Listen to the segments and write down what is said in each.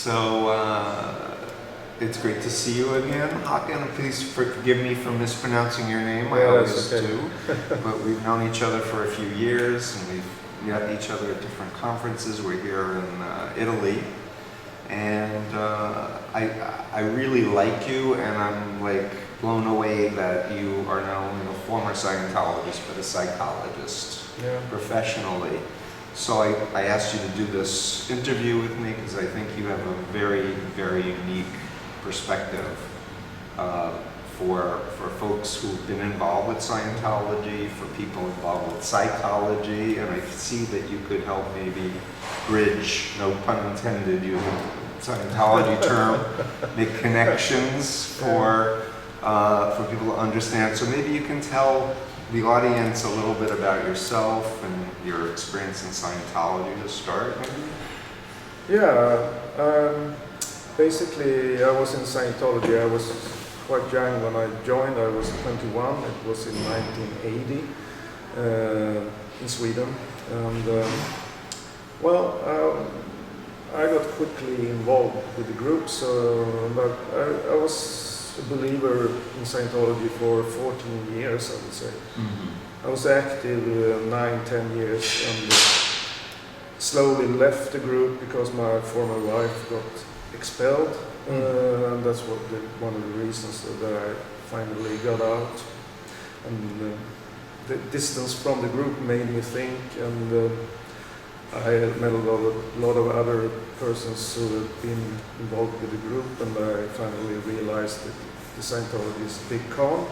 So it's great to see you again, Håkan. Please forgive me for mispronouncing your name. I always do. But we've known each other for a few years, and we've met each other at different conferences. We're here in Italy, and I really like you, and I'm like blown away that you are not only a former Scientologist but a psychologist professionally. So I asked you to do this interview with me because I think you have a very, very unique perspective for folks who've been involved with Scientology, for people involved with psychology, and I see that you could help maybe bridge, no pun intended, using Scientology term, make connections for people to understand. So maybe you can tell the audience a little bit about yourself and your experience in Scientology to start, maybe? Basically I was in Scientology. I was quite young when I joined. I was 21. It was in 1980 in Sweden. And I got quickly involved with the group, but I was a believer in Scientology for 14 years, I would say. Mm-hmm. I was active 9-10 years and slowly left the group because my former wife got expelled. And that's one of the reasons that I finally got out. And the distance from the group made me think, and I met a lot of other persons who have been involved with the group, and I finally realized that the Scientology is a big con.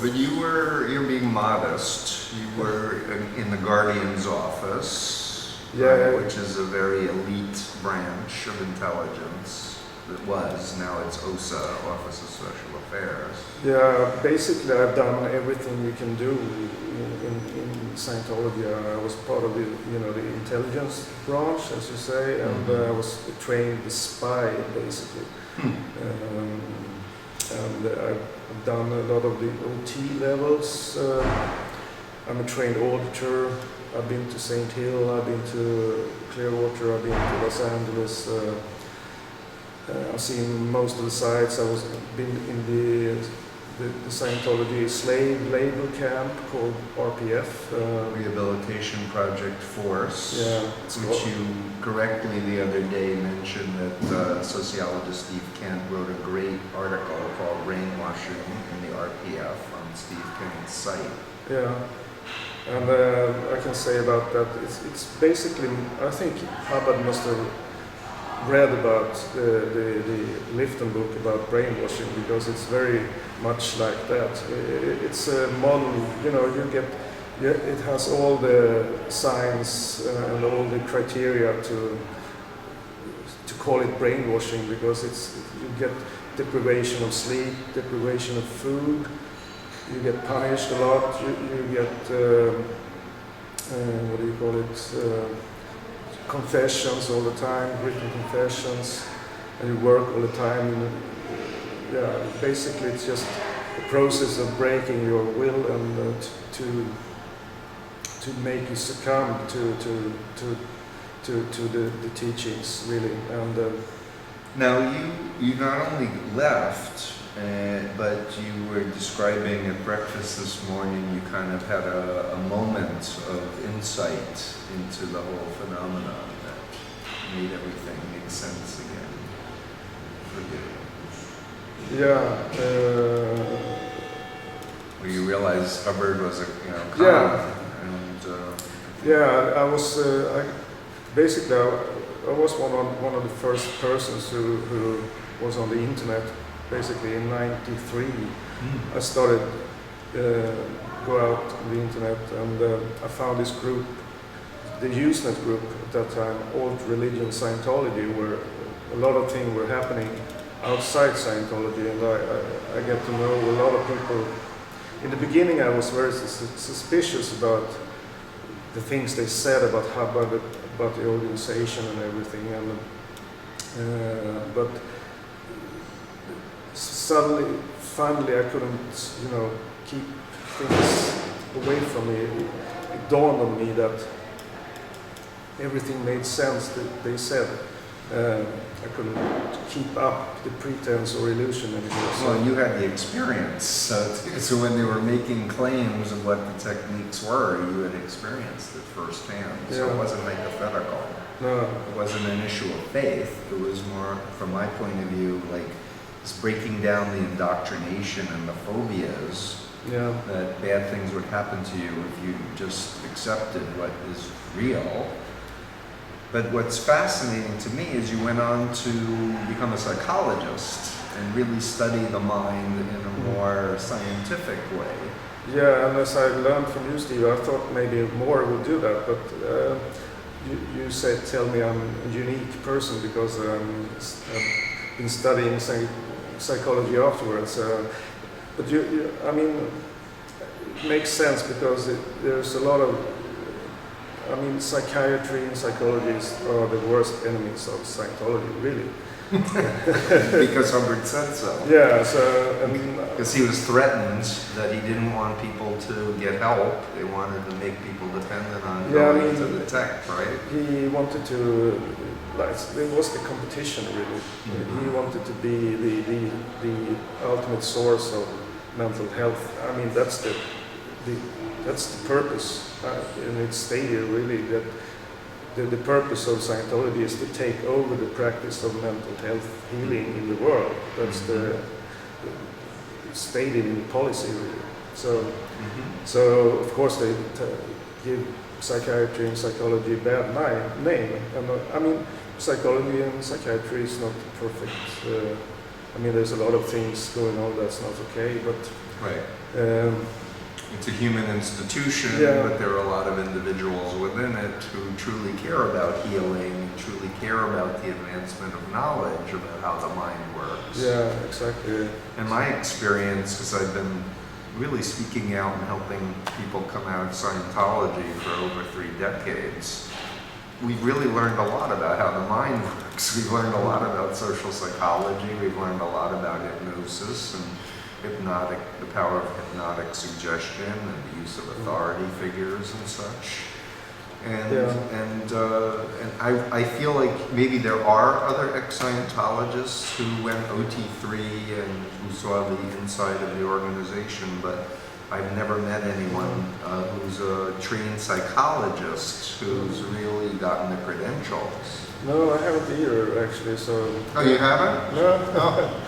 But you're being modest. You were in the Guardian's office, which is a very elite branch of intelligence. It was, now it's OSA, Office of Special Affairs. Yeah, basically I've done everything you can do in Scientology. I was part of the intelligence branch, as you say, and I was trained the spy, basically. And I've done a lot of the OT levels. I'm a trained auditor. I've been to St. Hill, I've been to Clearwater, I've been to Los Angeles. I've seen most of the sites. I've been in the Scientology slave labor camp called RPF. Rehabilitation Project Force, which you correctly the other day mentioned that sociologist Steve wrote a great article called Brainwashing in the RPF on Steve Kenn's site. Yeah. And I can say about that, it's basically, I think Hubbard must have read about the Lifton book about brainwashing, because it's very much like that. It's a model, it has all the signs and all the criteria to call it brainwashing, because you get deprivation of sleep, deprivation of food, you get punished a lot, you get, confessions all the time, written confessions, and you work all the time. Basically it's just a process of breaking your will and to make you succumb to the teachings, really. And now you not only left, but you were describing at breakfast this morning, you kind of had a moment of insight into the whole phenomenon that made everything make sense again for you. Where you realized Hubbard was a con. I was basically I was one of the first persons who was on the internet. Basically in '93, I started go out on the internet, and I found this group, the Usenet group at that time, Alt Religion Scientology, where a lot of things were happening outside Scientology, and I get to know a lot of people. In the beginning, I was very suspicious about the things they said about Hubbard, about the organization and everything, but suddenly, finally, I couldn't, keep things away from me. It dawned on me that everything made sense that they said. I couldn't keep up the pretense or illusion anymore. Well, you had the experience, so when they were making claims of what the techniques were, you had experienced it firsthand. So it wasn't hypothetical. No. It wasn't an issue of faith. It was more, from my point of view, like just breaking down the indoctrination and the phobias that bad things would happen to you if you just accepted what is real. But what's fascinating to me is you went on to become a psychologist and really study the mind in a more scientific way. Yeah, and as I learned from you, Steve, I thought maybe more would do that, but you said, tell me I'm a unique person because I've been studying psychology afterwards. But I mean, it makes sense because there's a lot of, I mean, psychiatry and psychologists are the worst enemies of Scientology, really. Because Hubbard said so. Yeah, so... Because he was threatened that he didn't want people to get help. They wanted to make people dependent on going to the tech, right? He wanted to... It was the competition, really. Mm-hmm. He wanted to be the ultimate source of mental health. I mean, that's the purpose. And it's stated really that the purpose of Scientology is to take over the practice of mental health healing in the world. That's stated in the policy really. So of course they give psychiatry and psychology a bad name. And I mean, psychology and psychiatry is not perfect. I mean, there's a lot of things going on that's not okay, but it's a human institution, but there are a lot of individuals within it who truly care about healing, truly care about the advancement of knowledge about how the mind works. Yeah, exactly. And my experience, because I've been really speaking out and helping people come out of Scientology for over 3 decades, we've really learned a lot about how the mind works. We've learned a lot about social psychology. We've learned a lot about hypnosis and the power of hypnotic suggestion and the use of authority figures and such. And I feel like maybe there are other ex-Scientologists who went OT3 and who saw the inside of the organization, but I've never met anyone who's a trained psychologist who's really gotten the credentials. No, I haven't either, actually. So. Oh, you haven't? No. Oh.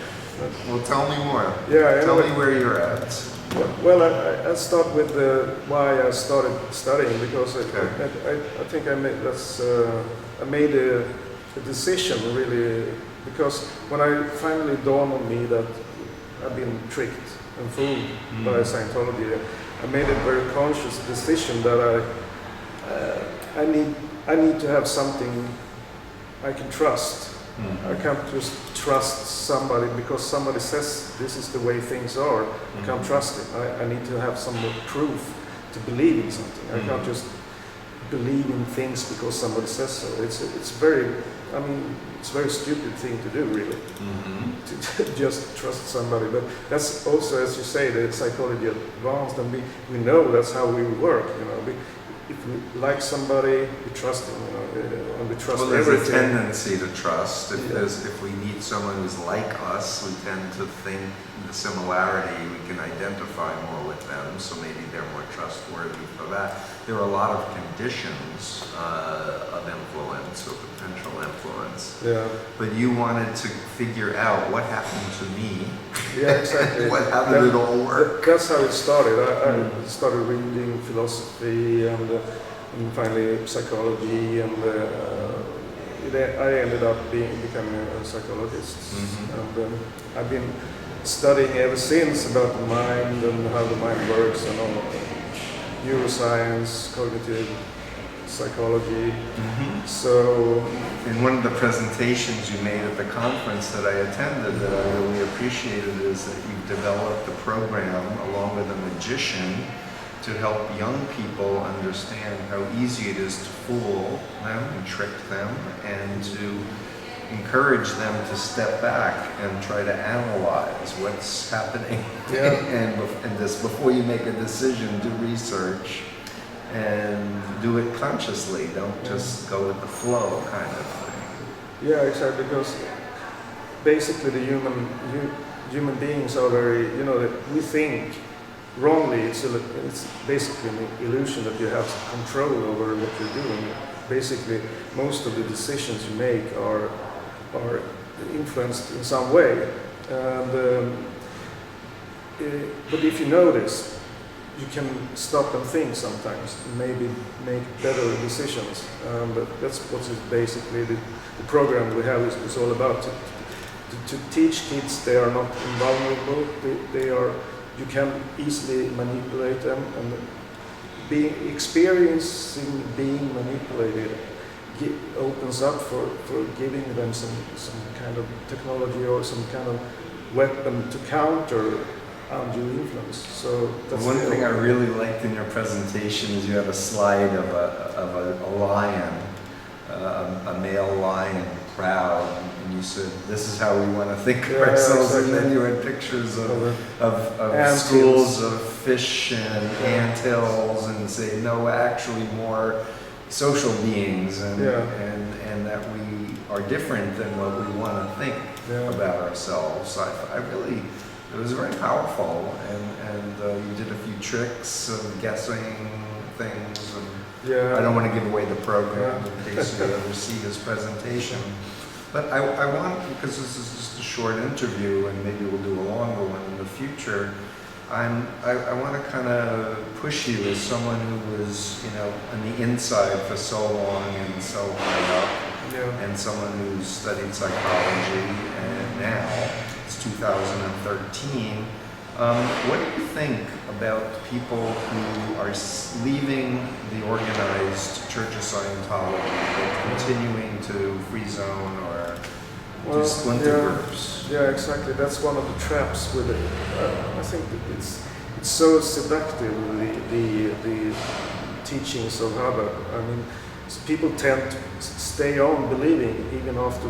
Well, tell me more. Yeah, tell me where you're at. Well, I start with why I started studying because I think I made a decision really because when I finally dawned on me that I've been tricked and fooled by Scientology, I made a very conscious decision that I need to have something I can trust. I can't just trust somebody because somebody says this is the way things are. I can't trust it. I need to have some more proof to believe in something. I can't just believe in things because somebody says so. It's very stupid thing to do, really. To just trust somebody. But that's also, as you say, the psychology advanced, and we know that's how we work. You know, if we like somebody, we trust them, and we trust everything. Well, there's a tendency to trust. If we meet someone who's like us, we tend to think the similarity, we can identify more with them, so maybe they're more trustworthy for that. There are a lot of conditions of influence or potential influence. Yeah. But you wanted to figure out what happened to me. Yeah, exactly. How did it all work? That's how it started. I started reading philosophy and finally psychology, and I ended up becoming a psychologist. And I've been studying ever since about the mind and how the mind works and all neuroscience, cognitive psychology. So, in one of the presentations you made at the conference that I attended that I really appreciated is that you've developed a program along with a magician to help young people understand how easy it is to fool them and trick them, and to encourage them to step back and try to analyze what's happening. And this, before you make a decision, do research and do it consciously. Don't just go with the flow, kind of thing. Yeah, exactly. Because basically, the human beings are very, that we think wrongly. It's basically an illusion that you have control over what you're doing. Basically, most of the decisions you make are influenced in some way. And but if you notice, you can stop and think sometimes, maybe make better decisions. But that's what is basically the program we have is all about. To teach kids they are not invulnerable. You can easily manipulate them, and experiencing being manipulated opens up for giving them some kind of technology or some kind of weapon to counter undue influence. So that's one thing I really liked in your presentation is you have a slide of a lion, a male lion, proud, and you said this is how we want to think of ourselves, exactly. And then you had pictures of schools of fish and anthills, and say no, actually more social beings, and that we are different than what we want to think about ourselves. I really, it was very powerful, and you did a few tricks of guessing things, and I don't want to give away the program in case you ever see his presentation. But I want, because this is just a short interview, and maybe we'll do a longer one in the future, I want to kind of push you as someone who was, on the inside for so long and so high up, and someone who's studied psychology, and now it's 2013. What do you think about people who are leaving the organized Church of Scientology, but continuing to free zone or do splinter groups? Yeah, exactly. That's one of the traps with it. I think that it's so seductive, the teachings of Hubbard. I mean, people tend to stay on believing even after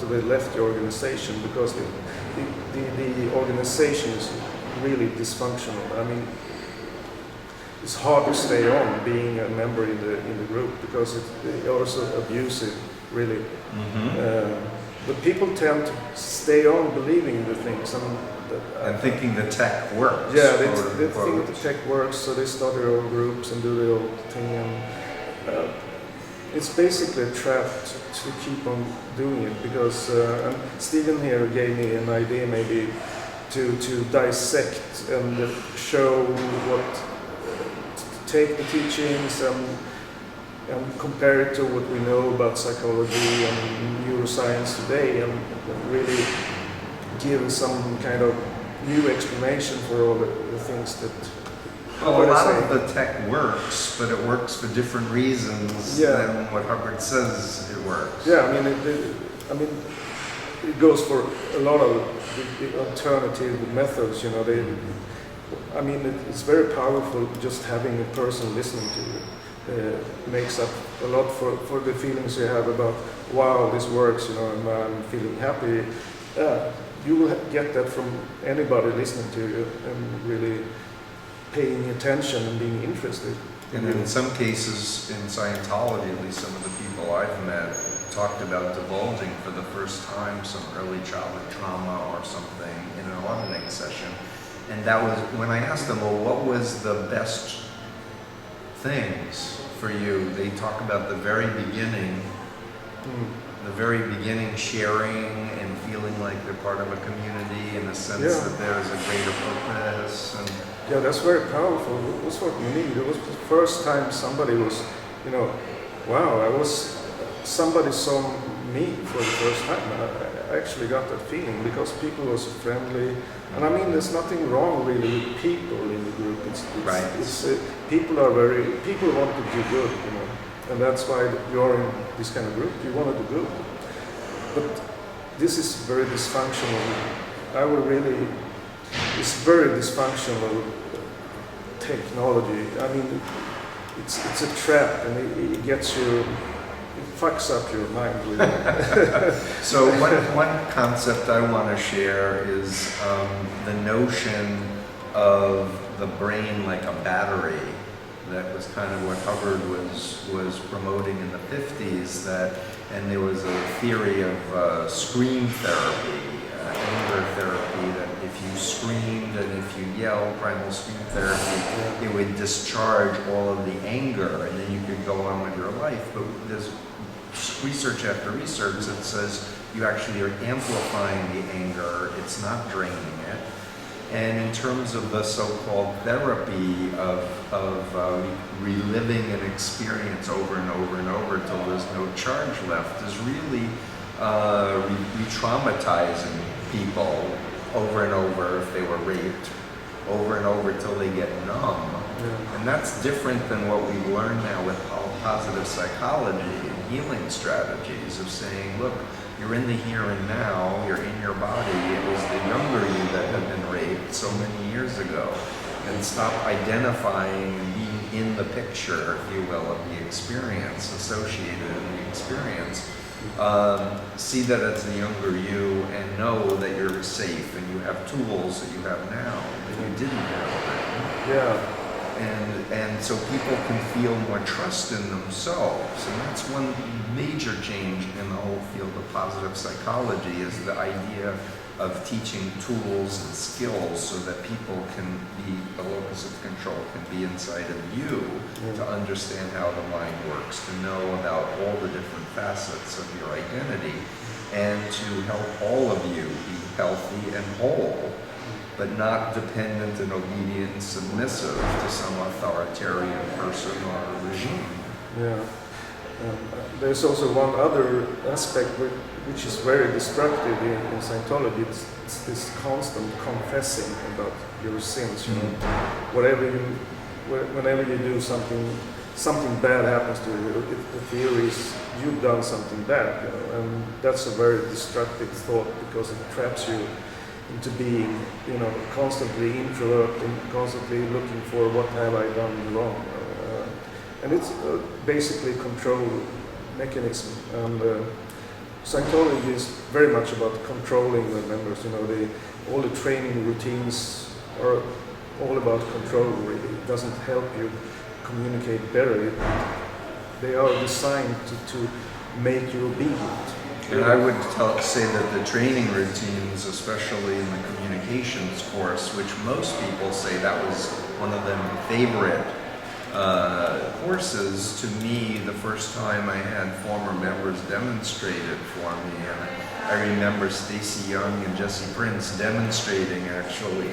they left the organization, because the organization is really dysfunctional. I mean, it's hard to stay on being a member in the group, because it's also abusive, really. But people tend to stay on believing the things and thinking the tech works. Yeah, they think the tech works, so they start their own groups and do their own thing. And it's basically a trap to keep on doing it, because and Steven here gave me an idea maybe to dissect and show take the teachings and compare it to what we know about psychology and neuroscience today, and really give some kind of new explanation for all the things that. Well, a lot of the tech works, but it works for different reasons than what Hubbard says it works. Yeah, I mean, it goes for a lot of the alternative methods. It's very powerful just having a person listening to you. Makes up a lot for the feelings you have about, wow, this works, and I'm feeling happy. You will get that from anybody listening to you and really paying attention and being interested. And in some cases in Scientology, at least some of the people I've met, talked about divulging for the first time some early childhood trauma or something in an auditing session. And that was, when I asked them, well, what was the best things for you? They talk about the very beginning, sharing and feeling like they're part of a community, in a sense that there is a greater purpose. And that's very powerful. It was what we need. It was the first time somebody was, somebody saw me for the first time. I actually got that feeling, because people were so friendly. And I mean, there's nothing wrong really with people in the group. People want to do good, and that's why you're in this kind of group. You want to do good. But this is very dysfunctional. It's very dysfunctional technology. I mean, it's a trap, and it gets you. It fucks up your mind, really. So one concept I want to share is the notion of the brain like a battery, that was kind of what Hubbard was promoting in the 50s, and there was a theory of scream therapy, anger therapy, that if you screamed and if you yelled, primal scream therapy, it would discharge all of the anger and then you could go on with your life. But there's research after research that says you actually are amplifying the anger, it's not draining it. And in terms of the so-called therapy of reliving an experience over and over and over till there's no charge left is really re-traumatizing people over and over if they were raped, over and over till they get numb. Yeah. And that's different than what we've learned now with positive psychology and healing strategies of saying, look, you're in the here and now, you're in your body, it was the younger you that had been raped so many years ago. And stop identifying and being in the picture, if you will, of the experience, associated in the experience. See that as the younger you and know that you're safe and you have tools that you have now that you didn't have then. Yeah. And so people can feel more trust in themselves. And that's one major change in the whole field of positive psychology, is the idea of teaching tools and skills so that people can be, the locus of control can be inside of you, to understand how the mind works, to know about all the different facets of your identity, and to help all of you be healthy and whole, but not dependent and obedient and submissive to some authoritarian person or regime. Yeah. There's also one other aspect which is very destructive in Scientology. It's this constant confessing about your sins. You know, whenever you do something bad happens to you. The theory is you've done something bad, you know, and that's a very destructive thought because it traps you into being, you know, constantly introverting, constantly looking for what have I done wrong. And it's basically a control mechanism. And Scientology is very much about controlling the members. You know, all the training routines are all about control. Really, it doesn't help you communicate better. They are designed to make you obedient. And I would say that the training routines, especially in the communications course, which most people say that was one of their favorite courses, to me, the first time I had former members demonstrate it for me, and I remember Stacy Young and Jesse Prince demonstrating actually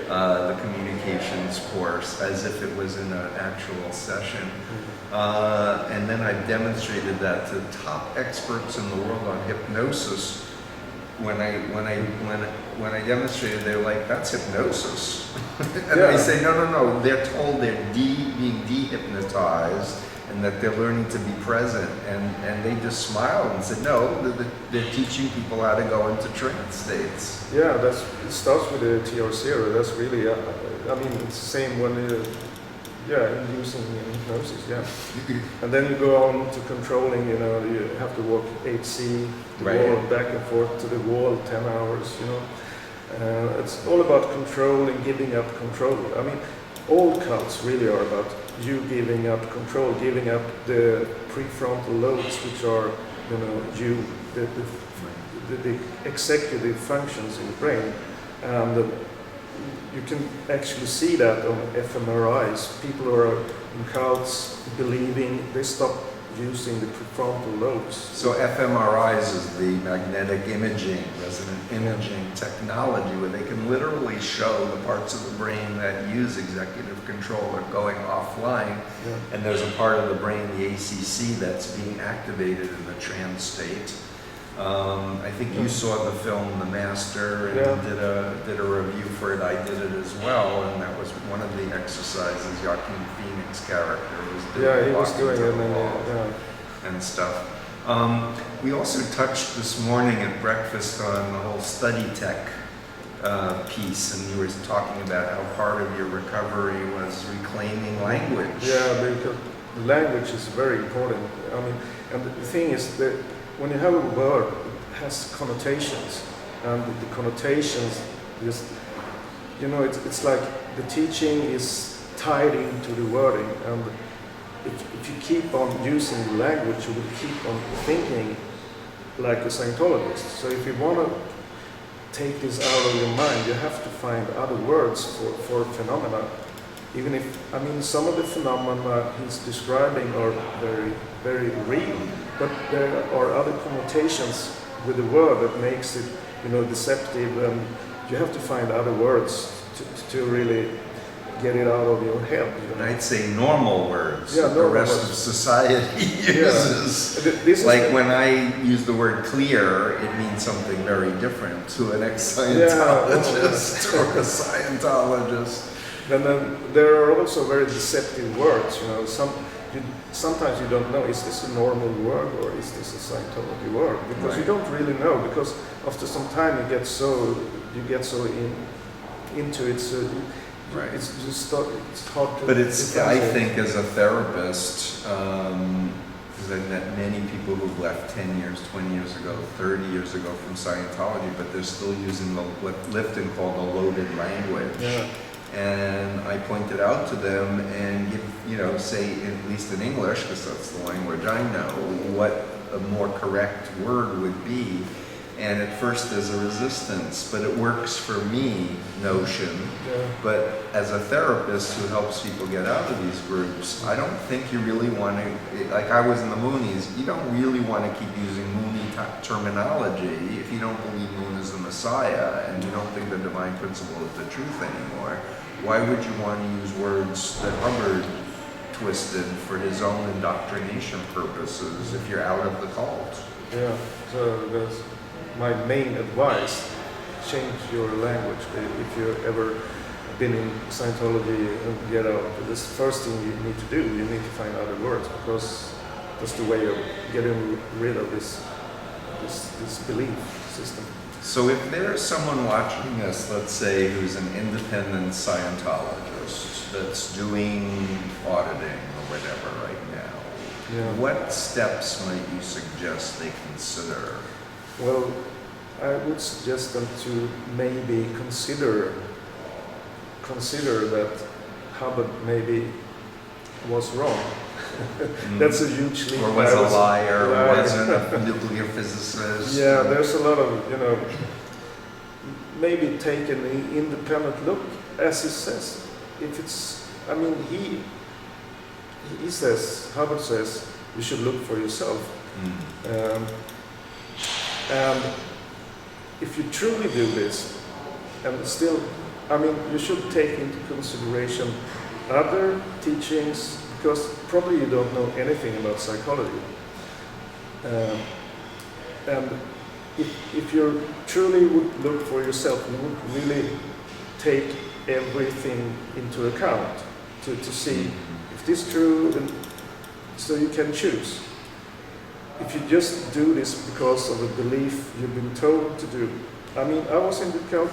the communications course as if it was in an actual session. And then I demonstrated that to top experts in the world on hypnosis. When I demonstrated, they're like, "That's hypnosis," and I say, "No. They're told they're being dehypnotized and that they're learning to be present." And they just smiled and said, "No, they're teaching people how to go into trance states." Yeah, it starts with the TR0. That's really, I mean, it's the same when inducing hypnosis, yeah. And then you go on to controlling, you know, you have to walk 8C, wall back and forth to the wall 10 hours, you know. It's all about control and giving up control. I mean, all cults really are about you giving up control, giving up the prefrontal lobes, which are, you know, the executive functions in the brain. And you can actually see that on fMRIs. People who are in cults believing, they stop using the prefrontal lobes. So fMRIs is the magnetic imaging, resonant imaging technology, where they can literally show the parts of the brain that use executive control are going offline, and there's a part of the brain, the ACC, that's being activated in the trance state. I think you saw the film The Master and did a review for it. I did it as well, and that was one of the exercises Joaquin Phoenix character was doing. Yeah, he was doing it and stuff. We also touched this morning at breakfast on the whole study tech piece, and you were talking about how part of your recovery was reclaiming language. Yeah, because language is very important. I mean, and the thing is that when you have a word, it has connotations, and the connotations is, you know, it's like the teaching is tied into the wording, and if you keep on using the language, you will keep on thinking like a Scientologist. So if you want to take this out of your mind, you have to find other words for phenomena. Even if, I mean, some of the phenomena he's describing are very, very real, but there are other connotations with the word that makes it, deceptive, and you have to find other words to really get it out of your head. I'd say normal words Yeah, that the normal rest words. of society uses. This is Like when I use the word clear, it means something very different to an ex-Scientologist or a Scientologist. And then there are also very deceptive words. Sometimes you don't know, is this a normal word or is this a Scientology word? Because you Right. don't really know. Because after some time you get so into it, so Right. it's hard to. But it's, I differentiate. think, as a therapist, because I've met many people who've left 10 years, 20 years ago, 30 years ago from Scientology, but they're still using what Lifton called a loaded language. Yeah. And I pointed out to them and say, at least in English, because that's the language I know, what a more correct word would be. And at first there's a resistance, but it works for me notion. Yeah. But as a therapist who helps people get out of these groups, I don't think you really want to, like I was in the Moonies, you don't really want to keep using Moonie terminology if you don't believe Moon is the Messiah and you don't think the divine principle is the truth anymore. Why would you want to use words that Hubbard twisted for his own indoctrination purposes if you're out of the cult? Yeah. So that's my main advice: change your language. If you've ever been in Scientology and get out, this first thing you need to do. You need to find other words, because that's the way of getting rid of this belief system. So if there's someone watching us, let's say, who's an independent Scientologist that's doing auditing or whatever right now, what steps might you suggest they consider? Well, I would suggest them to maybe consider that Hubbard maybe was wrong. That's a huge leap. Or was a liar, or wasn't a nuclear physicist. Yeah, there's a lot of, maybe take an independent look, as he says. If it's, he says, Hubbard says, you should look for yourself. And if you truly do this, and still, you should take into consideration other teachings, because probably you don't know anything about psychology. And if you truly would look for yourself, you would really take everything into account to see if this is true, and so you can choose. If you just do this because of a belief you've been told to do. I was in the cult.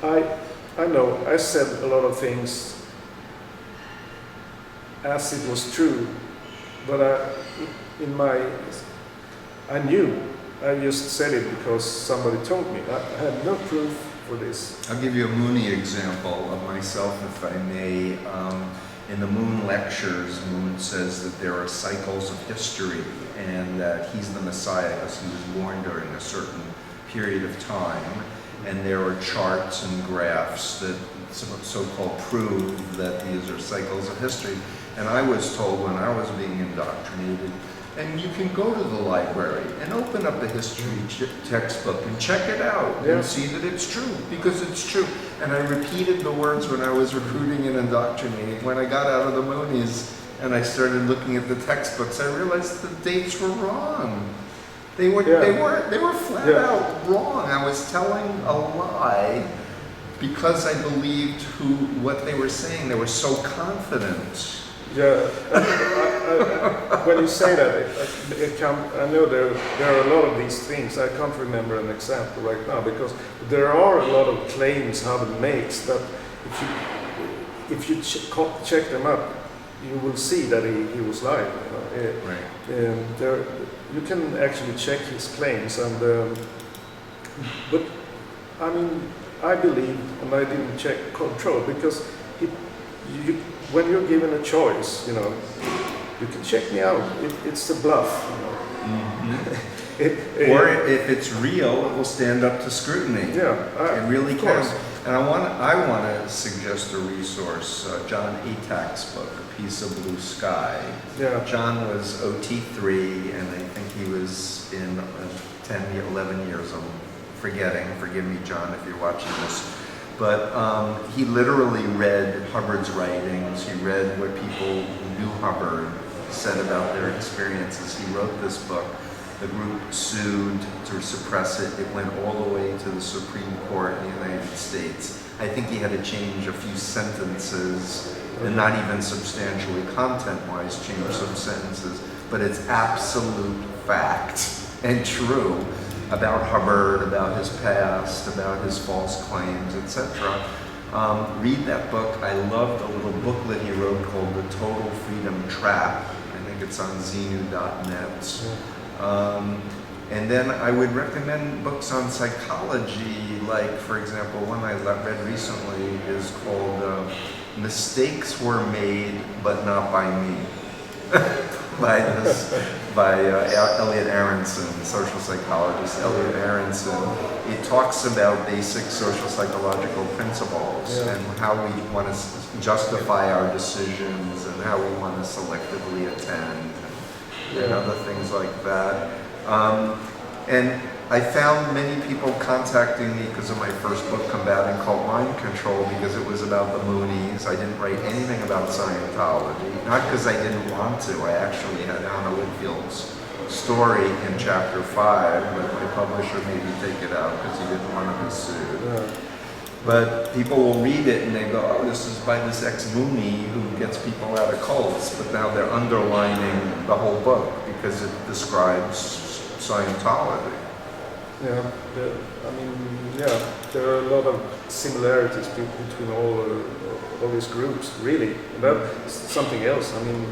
I know I said a lot of things as it was true, but I knew. I just said it because somebody told me. I had no proof for this. I'll give you a Mooney example of myself, if I may. In the Moon lectures, Moon says that there are cycles of history and that he's the Messiah because he was born during a certain period of time. And there are charts and graphs that so-called prove that these are cycles of history. And I was told when I was being indoctrinated, and you can go to the library and open up the history textbook and check it out and see that it's true, because it's true. And I repeated the words when I was recruiting and indoctrinating. When I got out of the Moonies and I started looking at the textbooks, I realized the dates were wrong. They were flat out wrong. I was telling a lie because I believed what they were saying. They were so confident. Yeah, when you say that, I know there are a lot of these things. I can't remember an example right now, because there are a lot of claims Hubbard makes that if you check them up, you will see that he was lying. Right. You can actually check his claims, but I believe, and I didn't check control, because when you're given a choice, you know, you can check me out. It's a bluff, you know. Or if it's real, it will stand up to scrutiny. Yeah, it really of can. course. And I want to suggest a resource, John Atack's book, A Piece of Blue Sky. Yeah. John was OT3, and I think he was in 10, 11 years. I'm forgetting. Forgive me, John, if you're watching this. But he literally read Hubbard's writings. He read what people who knew Hubbard said about their experiences. He wrote this book. The group sued to suppress it. It went all the way to the Supreme Court in the United States. I think he had to change a few sentences, and not even substantially content-wise change some sentences, but it's absolute fact and true about Hubbard, about his past, about his false claims, etc. Read that book. I loved a little booklet he wrote called The Total Freedom Trap. I think it's on xenu.net. And then I would recommend books on psychology, like, for example, one I read recently is called Mistakes Were Made, But Not By Me, by Elliot Aronson, social psychologist Elliot Aronson. It talks about basic social psychological principles and how we want to justify our decisions and how we want to selectively attend and other things like that. And I found many people contacting me because of my first book, Combating Cult Mind Control, because it was about the Moonies. I didn't write anything about Scientology, not because I didn't want to. I actually had Anna Whitfield's story in chapter 5, but my publisher made me take it out because he didn't want to be sued. Yeah. But people will read it and they go, oh, this is by this ex-Moonie who gets people out of cults, but now they're underlining the whole book because it describes Scientology. Yeah, there are a lot of similarities between all these groups, really. And that's something else. I mean,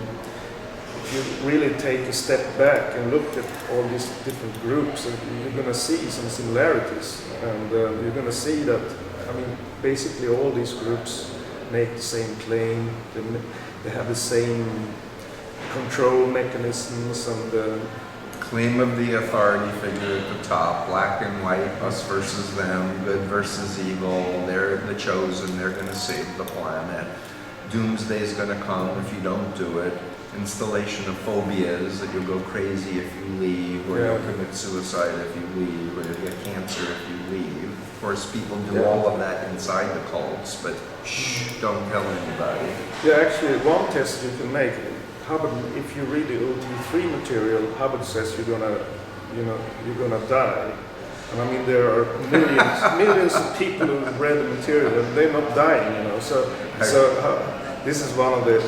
if you really take a step back and look at all these different groups, you're going to see some similarities. And you're going to see that, I mean, basically all these groups make the same claim, they have the same control mechanisms and claim of the authority figure at the top, black and white, us versus them, good versus evil, they're the chosen, they're going to save the planet. Doomsday is going to come if you don't do it. Installation of phobias, that you'll go crazy if you leave, or you'll commit suicide if you leave, or you'll get cancer if you leave. Of course, people do all of that inside the cults, but shh, don't tell anybody. Yeah, actually, one test you can make. Hubbard, if you read the OT3 material, Hubbard says you're gonna die. And I mean, there are millions of people who've read the material and they're not dying, you know. So this is one of the,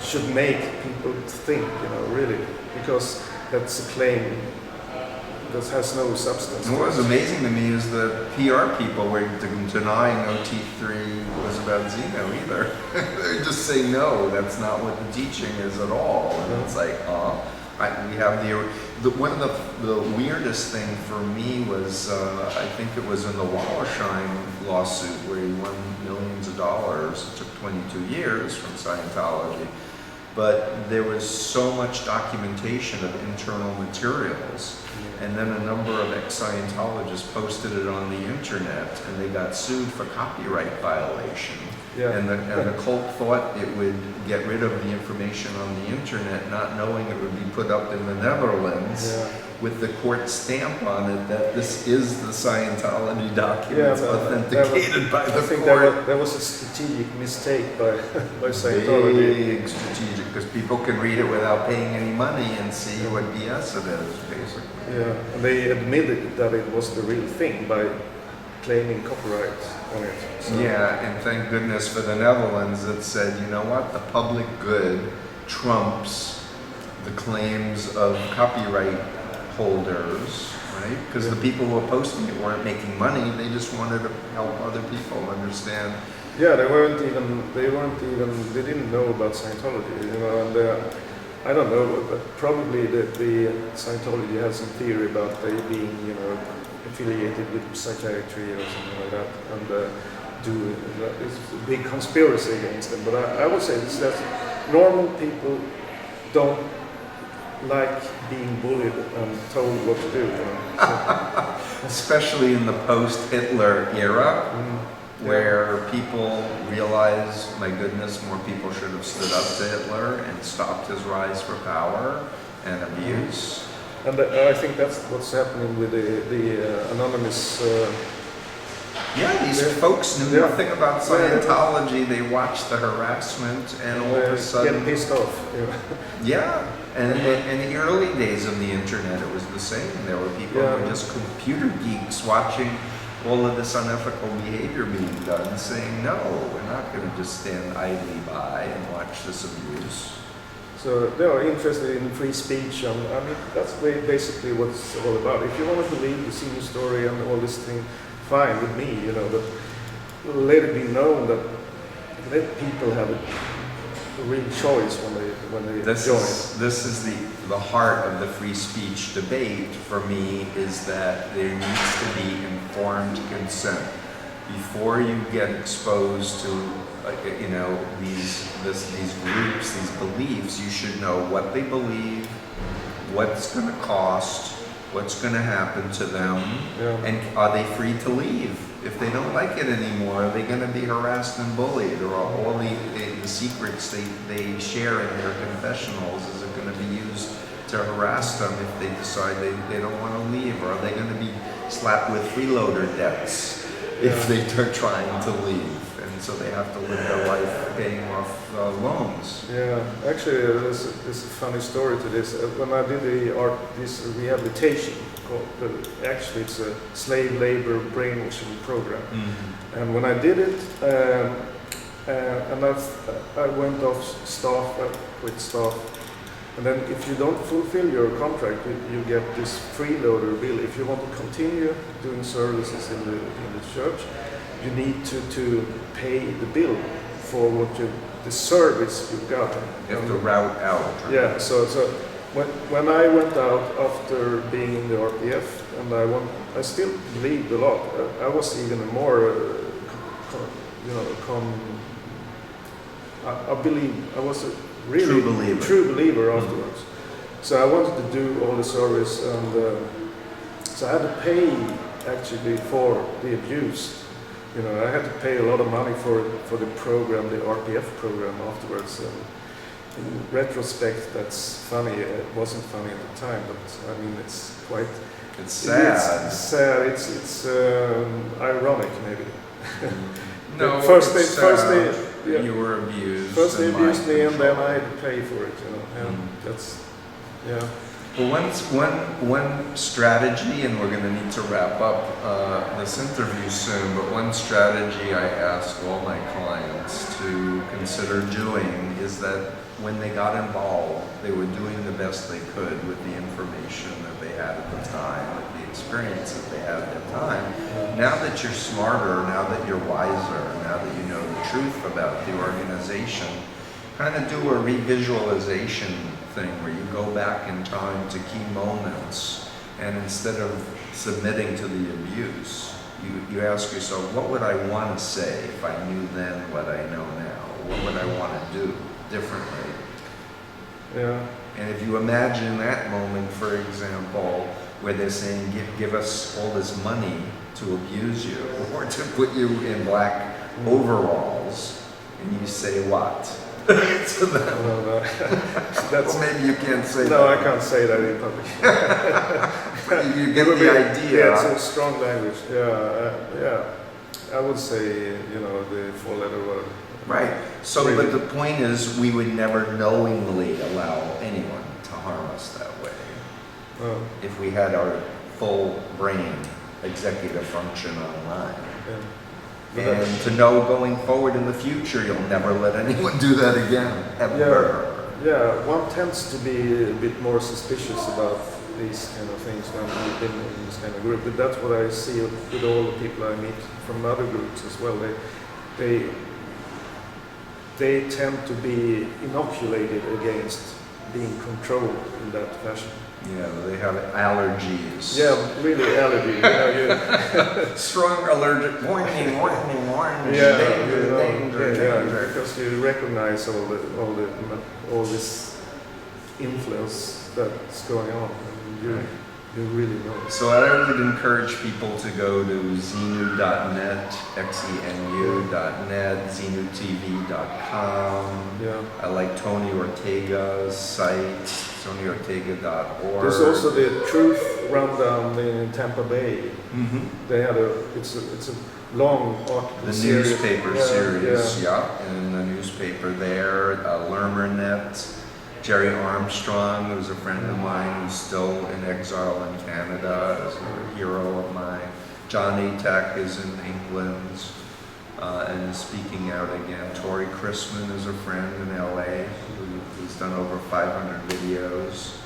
should make people think, really, because that's a claim that has no substance. And what was amazing to me is the PR people were denying OT3 was about Xeno either. They just say, no, that's not what the teaching is at all. And it's like, we have one of the weirdest thing for me was, I think it was in the Wallersheim lawsuit where he won millions of dollars. It took 22 years from Scientology. But there was so much documentation of internal materials. And then a number of ex-Scientologists posted it on the internet, and they got sued for copyright violation. Yeah. And the cult thought it would get rid of the information on the internet, not knowing it would be put up in the Netherlands with the court stamp on it that this is the Scientology documents authenticated by the court. I think that was a strategic mistake by Scientology. Big strategic, because people can read it without paying any money and see what BS it is, basically. Yeah, and they admitted that it was the real thing by claiming copyright on it. So. Yeah, and thank goodness for the Netherlands that said, you know what, the public good trumps the claims of copyright holders, right? Because the people who were posting it weren't making money; they just wanted to help other people understand. Yeah, they didn't know about Scientology, and I don't know, but probably the Scientology has some theory about they being, affiliated with psychiatry or something like that, and do it's a big conspiracy against them. But I would say this, that normal people don't like being bullied and told what to do. Especially in the post-Hitler era, where people realize, my goodness, more people should have stood up to Hitler and stopped his rise for power and abuse. And I think that's what's happening with the anonymous. These folks knew nothing about Scientology. They watched the harassment, and all of a sudden, get pissed off. And in the early days of the internet, it was the same. There were people who were just computer geeks watching all of this unethical behavior being done, saying, no, we're not going to just stand idly by and watch this abuse. So they are interested in free speech, and that's basically what it's all about. If you want to believe the senior story and all this thing, fine with me, but let it be known that let people have a real choice when they join. This is the heart of the free speech debate for me, is that there needs to be informed consent before you get exposed to these groups, these beliefs. You should know what they believe, what's going to cost, what's going to happen to them, and are they free to leave? If they don't like it anymore, are they going to be harassed and bullied? Or all the secrets they share in their confessionals, is it going to be used to harass them if they decide they don't want to leave? Or are they going to be slapped with freeloader debts if they are trying to leave? And so they have to live their life paying off loans. Yeah, actually, there's a funny story to this. When I did this rehabilitation, actually it's a slave labor brainwashing program. And when I did it, and I went off staff, quit staff, and then if you don't fulfill your contract, you get this freeloader bill. If you want to continue doing services in the church, you need to pay the bill for the service you got. You have to route out. Right? Yeah, so when I went out after being in the RPF, and I still believed a lot. I was even more, I believe I was a really true believer afterwards. So I wanted to do all the service, and so I had to pay actually for the abuse. I had to pay a lot of money for the program, the RPF program afterwards. In retrospect, that's funny. It wasn't funny at the time, but I mean, it's quite. It's sad. It's sad. It's ironic, maybe. No, first they you were abused. First they abused me, and then I had to pay for it. That's Well, one strategy, and we're going to need to wrap up this interview soon, but one strategy I ask all my clients to consider doing is that when they got involved, they were doing the best they could with the information that they had at the time, with the experience that they had at the time. Now that you're smarter, now that you're wiser, now that you know the truth about the organization, kind of do a revisualization thing where you go back in time to key moments, and instead of submitting to the abuse, you ask yourself, what would I want to say if I knew then what I know now? What would I want to do differently? Yeah. And if you imagine that moment, for example, where they're saying, give us all this money to abuse you, or to put you in black overalls, and you say what? To them. No. Well, maybe you can't say that. No, I can't say that in public. But you get the idea. Yeah, it's a strong language. Yeah. I would say, the four-letter word. Right. So, really. But the point is, we would never knowingly allow anyone to harm us that way. If we had our full brain executive function online. And to know going forward in the future, you'll never let anyone do that again, ever. Yeah, one tends to be a bit more suspicious about these kind of things when you've been in this kind of group. But that's what I see with all the people I meet from other groups as well. They tend to be inoculated against being controlled in that fashion. Yeah, they have allergies. Yeah, really allergy. Strong allergic. Warning, warning, warning. Yeah, Danger, danger, danger. because you recognize all this influence that's going on, and you really know. So I would encourage people to go to xenu.net, xenu.net, xenutv.com. Yeah. I like Tony Ortega's site, tonyortega.org. There's also the Truth Rundown in Tampa Bay. Mm-hmm. They had it's a long article The series. newspaper Yeah, series, yeah, in the newspaper there, Lermernet. Jerry Armstrong, who's a friend of mine who's still in exile in Canada, is a hero of mine. John Atack is in England and is speaking out again. Tori Chrisman is a friend in LA who's done over 500 videos.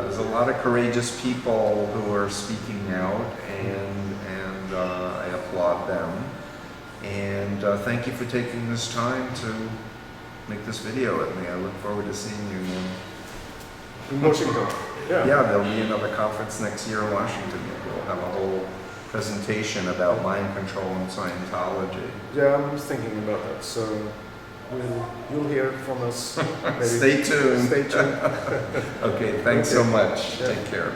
There's a lot of courageous people who are speaking out, and I applaud them. And thank you for taking this time to make this video with me. I look forward to seeing you again. In Washington. Yeah. Yeah, there'll be another conference next year in Washington. We'll have a whole presentation about mind control and Scientology. Yeah, I'm thinking about that. So you'll hear from us. Maybe. Stay tuned. Stay tuned. Okay, thanks so much. Yeah. Take care.